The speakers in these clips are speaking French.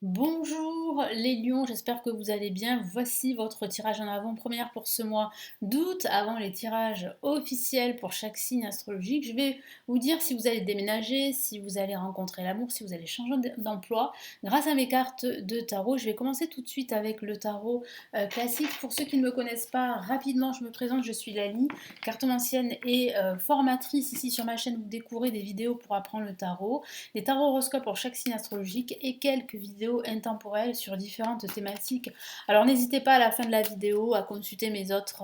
Bonjour les lions, j'espère que vous allez bien. Voici votre tirage en avant-première pour ce mois d'août, avant les tirages officiels pour chaque signe astrologique. Je vais vous dire si vous allez déménager, si vous allez rencontrer l'amour, si vous allez changer d'emploi grâce à mes cartes de tarot. Je vais commencer tout de suite avec le tarot classique. Pour ceux qui ne me connaissent pas, rapidement je me présente, je suis Lali, cartomancienne et formatrice ici sur ma chaîne. Vous découvrez des vidéos pour apprendre le tarot, des tarots horoscopes pour chaque signe astrologique et quelques vidéos intemporelles sur différentes thématiques. Alors n'hésitez pas à la fin de la vidéo à consulter mes autres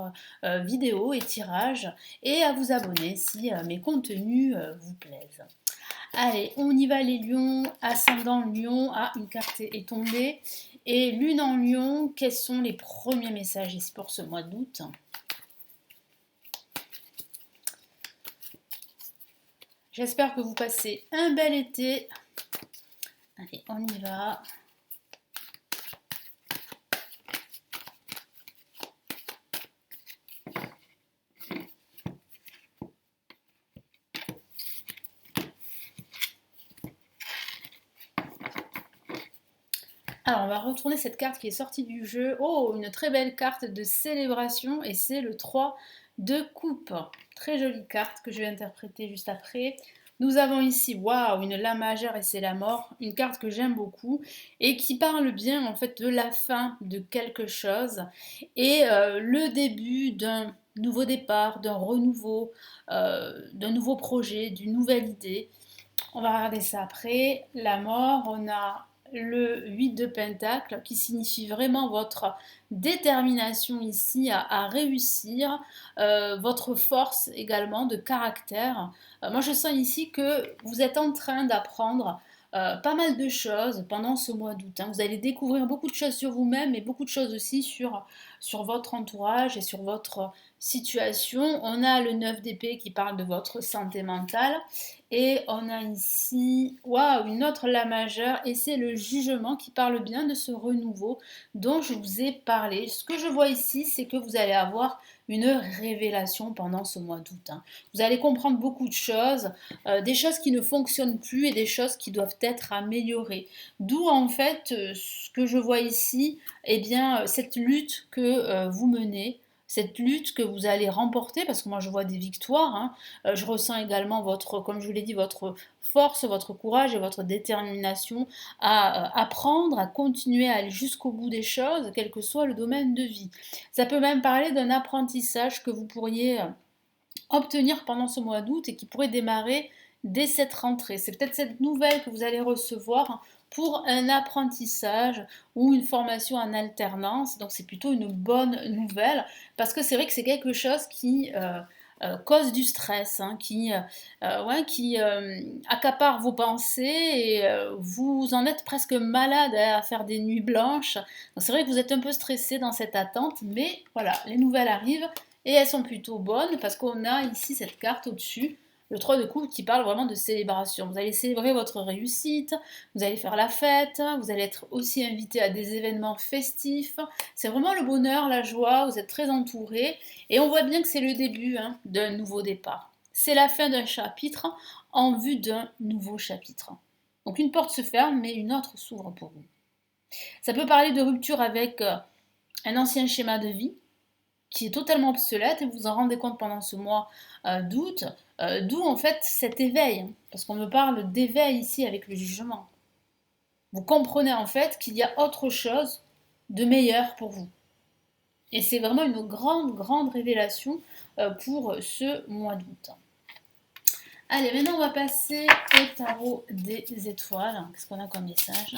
vidéos et tirages et à vous abonner si mes contenus vous plaisent. Allez, on y va les lions, ascendant lion, une carte est tombée, et lune en lion, quels sont les premiers messages ici pour ce mois d'août? J'espère que vous passez un bel été. Allez, on y va. Alors, on va retourner cette carte qui est sortie du jeu. Oh, une très belle carte de célébration, et c'est le 3 de coupe. Très jolie carte que je vais interpréter juste après. Nous avons ici, waouh, une La majeure et c'est la mort. Une carte que j'aime beaucoup et qui parle bien en fait de la fin de quelque chose et le début d'un nouveau départ, d'un renouveau, d'un nouveau projet, d'une nouvelle idée. On va regarder ça après. La mort, on a le 8 de Pentacle qui signifie vraiment votre détermination ici à réussir, votre force également de caractère. Moi je sens ici que vous êtes en train d'apprendre pas mal de choses pendant ce mois d'août. Vous allez découvrir beaucoup de choses sur vous-même et beaucoup de choses aussi sur votre entourage et sur votre situation. On a le 9 d'épée qui parle de votre santé mentale. Et on a ici, waouh, une autre La majeure, et c'est le jugement qui parle bien de ce renouveau dont je vous ai parlé. Ce que je vois ici, c'est que vous allez avoir une révélation pendant ce mois d'août. Vous allez comprendre beaucoup de choses, des choses qui ne fonctionnent plus et des choses qui doivent être améliorées. D'où en fait ce que je vois ici, eh bien cette lutte que vous menez, cette lutte que vous allez remporter, parce que moi je vois des victoires. Je ressens également votre, comme je vous l'ai dit, votre force, votre courage et votre détermination à apprendre, à continuer à aller jusqu'au bout des choses, quel que soit le domaine de vie. Ça peut même parler d'un apprentissage que vous pourriez obtenir pendant ce mois d'août et qui pourrait démarrer dès cette rentrée. C'est peut-être cette nouvelle que vous allez recevoir pour un apprentissage ou une formation en alternance. Donc c'est plutôt une bonne nouvelle parce que c'est vrai que c'est quelque chose qui cause du stress, qui accapare vos pensées et vous en êtes presque malade à faire des nuits blanches. Donc c'est vrai que vous êtes un peu stressé dans cette attente, mais voilà, les nouvelles arrivent et elles sont plutôt bonnes parce qu'on a ici cette carte au-dessus, le 3 de coupe qui parle vraiment de célébration. Vous allez célébrer votre réussite, vous allez faire la fête, vous allez être aussi invité à des événements festifs. C'est vraiment le bonheur, la joie, vous êtes très entouré et on voit bien que c'est le début d'un nouveau départ. C'est la fin d'un chapitre en vue d'un nouveau chapitre. Donc une porte se ferme mais une autre s'ouvre pour vous. Ça peut parler de rupture avec un ancien schéma de vie qui est totalement obsolète et vous vous en rendez compte pendant ce mois d'août, d'où en fait cet éveil, parce qu'on me parle d'éveil ici avec le jugement. Vous comprenez en fait qu'il y a autre chose de meilleur pour vous. Et c'est vraiment une grande, grande révélation pour ce mois d'août. Allez, maintenant on va passer au tarot des étoiles. Qu'est-ce qu'on a comme message?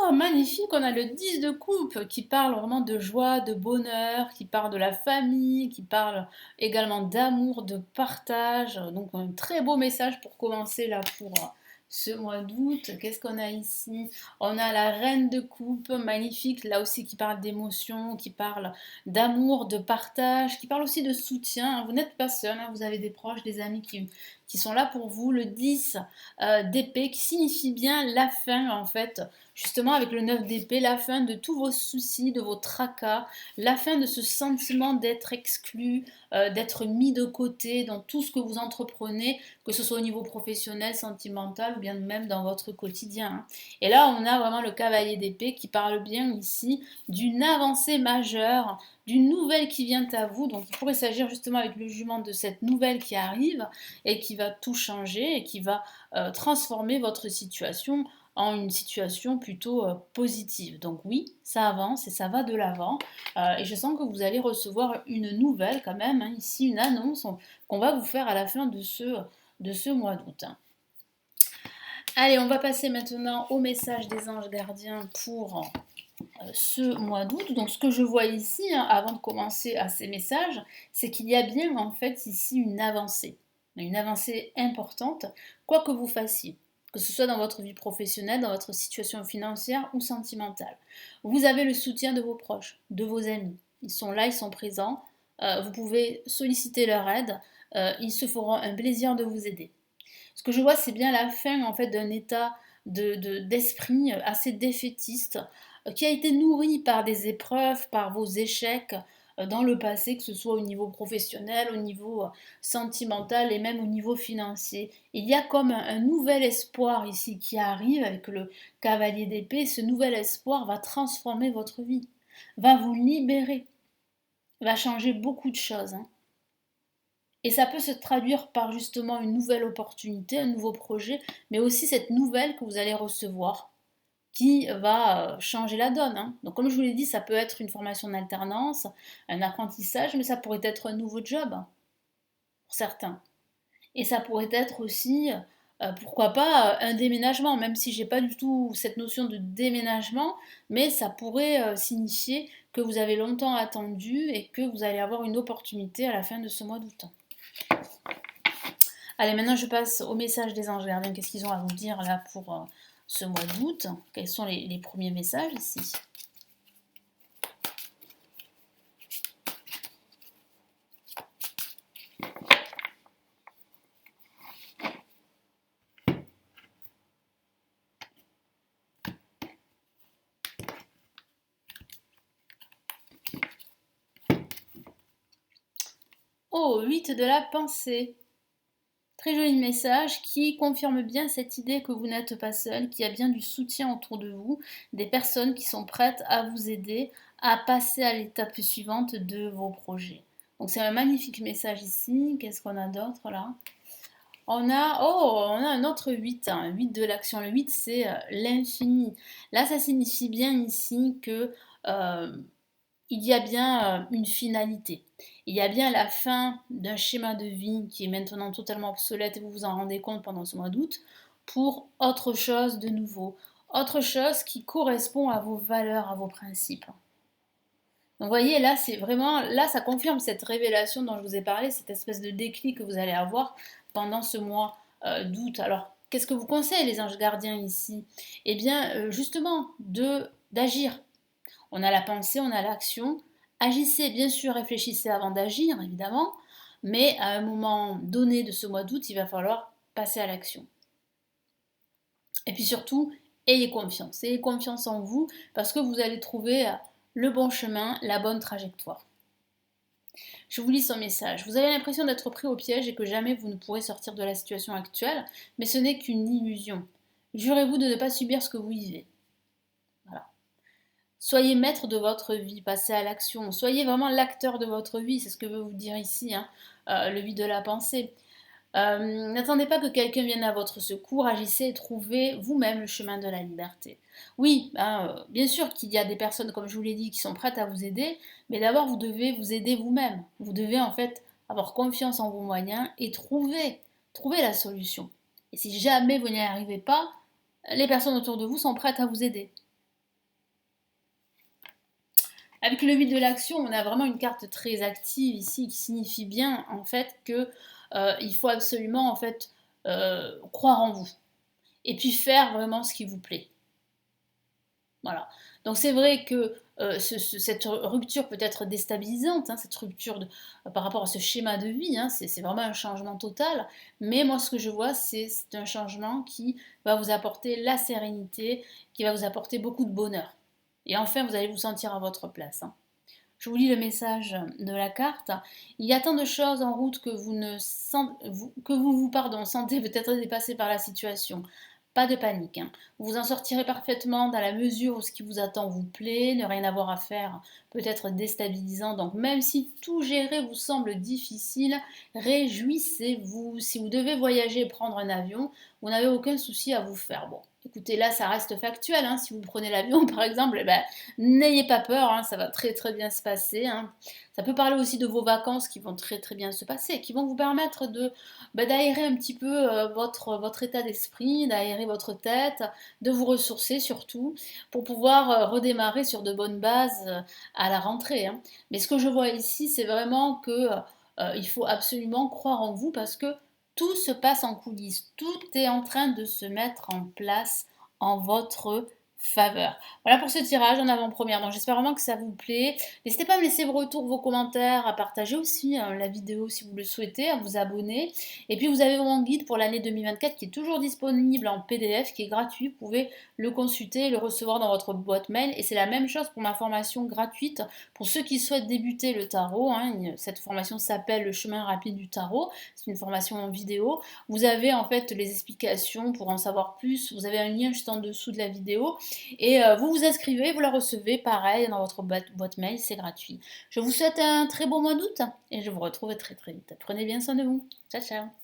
Oh, magnifique, on a le 10 de coupe qui parle vraiment de joie, de bonheur, qui parle de la famille, qui parle également d'amour, de partage. Donc un très beau message pour commencer là pour ce mois d'août. Qu'est-ce qu'on a ici? On a la reine de coupe, magnifique, là aussi qui parle d'émotion, qui parle d'amour, de partage, qui parle aussi de soutien. Vous n'êtes pas seul, hein, vous avez des proches, des amis qui sont là pour vous. Le 10 d'épée qui signifie bien la fin en fait, justement avec le 9 d'épée, la fin de tous vos soucis, de vos tracas, la fin de ce sentiment d'être exclu, d'être mis de côté dans tout ce que vous entreprenez, que ce soit au niveau professionnel, sentimental ou bien même dans votre quotidien, hein. Et là, on a vraiment le cavalier d'épée qui parle bien ici d'une avancée majeure, d'une nouvelle qui vient à vous. Donc il pourrait s'agir justement avec le jument de cette nouvelle qui arrive et qui va tout changer et qui va transformer votre situation en une situation plutôt positive. Donc oui, ça avance et ça va de l'avant. Et je sens que vous allez recevoir une nouvelle quand même, hein, ici une annonce qu'on va vous faire à la fin de ce mois d'août, hein. Allez, on va passer maintenant au message des anges gardiens pour ce mois d'août. Donc ce que je vois ici, hein, avant de commencer à ces messages, c'est qu'il y a bien en fait ici une avancée importante, quoi que vous fassiez, que ce soit dans votre vie professionnelle, dans votre situation financière ou sentimentale. Vous avez le soutien de vos proches, de vos amis. Ils sont là, ils sont présents. Vous pouvez solliciter leur aide. Ils se feront un plaisir de vous aider. Ce que je vois, c'est bien la fin en fait d'un état d'esprit assez défaitiste qui a été nourri par des épreuves, par vos échecs dans le passé, que ce soit au niveau professionnel, au niveau sentimental et même au niveau financier. Il y a comme un nouvel espoir ici qui arrive avec le cavalier d'épée. Ce nouvel espoir va transformer votre vie, va vous libérer, va changer beaucoup de choses, hein. Et ça peut se traduire par justement une nouvelle opportunité, un nouveau projet, mais aussi cette nouvelle que vous allez recevoir qui va changer la donne, hein. Donc comme je vous l'ai dit, ça peut être une formation d'alternance, un apprentissage, mais ça pourrait être un nouveau job pour certains. Et ça pourrait être aussi, pourquoi pas, un déménagement, même si j'ai pas du tout cette notion de déménagement, mais ça pourrait signifier que vous avez longtemps attendu et que vous allez avoir une opportunité à la fin de ce mois d'août. Allez, maintenant je passe au message des anges gardiens. Qu'est-ce qu'ils ont à vous dire là pour ce mois d'août? Quels sont les premiers messages ici? Oh, 8 de la pensée. Très joli message qui confirme bien cette idée que vous n'êtes pas seul, qu'il y a bien du soutien autour de vous, des personnes qui sont prêtes à vous aider à passer à l'étape suivante de vos projets. Donc c'est un magnifique message ici. Qu'est-ce qu'on a d'autre là? On a un autre 8, hein, 8 de l'action. Le 8, c'est l'infini. Là, ça signifie bien ici que euh, il y a bien une finalité. Il y a bien la fin d'un schéma de vie qui est maintenant totalement obsolète et vous vous en rendez compte pendant ce mois d'août pour autre chose de nouveau, autre chose qui correspond à vos valeurs, à vos principes. Donc vous voyez, là, c'est vraiment, là, ça confirme cette révélation dont je vous ai parlé, cette espèce de déclic que vous allez avoir pendant ce mois d'août. Alors, qu'est-ce que vous conseillez les anges gardiens ici? Eh bien, justement, d'agir. On a la pensée, on a l'action. Agissez, bien sûr, réfléchissez avant d'agir, évidemment, mais à un moment donné de ce mois d'août, il va falloir passer à l'action. Et puis surtout, ayez confiance en vous, parce que vous allez trouver le bon chemin, la bonne trajectoire. Je vous lis son message. Vous avez l'impression d'être pris au piège et que jamais vous ne pourrez sortir de la situation actuelle, mais ce n'est qu'une illusion. Jurez-vous de ne pas subir ce que vous vivez. Voilà. Soyez maître de votre vie, passez à l'action. Soyez vraiment l'acteur de votre vie, c'est ce que veut vous dire ici, hein, le vide de la pensée. N'attendez pas que quelqu'un vienne à votre secours, agissez et trouvez vous-même le chemin de la liberté. Oui, hein, bien sûr qu'il y a des personnes, comme je vous l'ai dit, qui sont prêtes à vous aider, mais d'abord vous devez vous aider vous-même. Vous devez en fait avoir confiance en vos moyens et trouver la solution. Et si jamais vous n'y arrivez pas, les personnes autour de vous sont prêtes à vous aider. Avec le 8 de l'action, on a vraiment une carte très active ici qui signifie bien en fait que il faut absolument en fait croire en vous. et puis faire vraiment ce qui vous plaît. Voilà. Donc c'est vrai que cette rupture peut être déstabilisante, hein, cette rupture par rapport à ce schéma de vie, hein, c'est vraiment un changement total. Mais moi, ce que je vois, c'est un changement qui va vous apporter la sérénité, qui va vous apporter beaucoup de bonheur. Et enfin, vous allez vous sentir à votre place, hein. Je vous lis le message de la carte. Il y a tant de choses en route que vous ne sentez peut-être dépassé par la situation. Pas de panique, hein. Vous en sortirez parfaitement dans la mesure où ce qui vous attend vous plaît, ne rien avoir à faire peut être déstabilisant. Donc même si tout gérer vous semble difficile, réjouissez-vous. Si vous devez voyager et prendre un avion, vous n'avez aucun souci à vous faire. Bon, écoutez, là ça reste factuel, hein. Si vous prenez l'avion par exemple, eh ben, n'ayez pas peur, hein, ça va très très bien se passer, hein. Ça peut parler aussi de vos vacances qui vont très très bien se passer, qui vont vous permettre d'aérer un petit peu votre état d'esprit, d'aérer votre tête, de vous ressourcer surtout, pour pouvoir redémarrer sur de bonnes bases à la rentrée, hein. Mais ce que je vois ici, c'est vraiment que il faut absolument croire en vous parce que tout se passe en coulisses, tout est en train de se mettre en place en votre faveur. Voilà pour ce tirage en avant-première. Donc j'espère vraiment que ça vous plaît. N'hésitez pas à me laisser vos retours, vos commentaires, à partager aussi hein, la vidéo si vous le souhaitez, à vous abonner. Et puis vous avez mon guide pour l'année 2024 qui est toujours disponible en PDF, qui est gratuit. Vous pouvez le consulter et le recevoir dans votre boîte mail. Et c'est la même chose pour ma formation gratuite pour ceux qui souhaitent débuter le tarot, hein. Cette formation s'appelle le chemin rapide du tarot. C'est une formation en vidéo. Vous avez en fait les explications pour en savoir plus. Vous avez un lien juste en dessous de la vidéo. Et vous vous inscrivez, vous la recevez pareil dans votre boîte mail, c'est gratuit. Je vous souhaite un très beau mois d'août et je vous retrouve très très vite. Prenez bien soin de vous. Ciao ciao.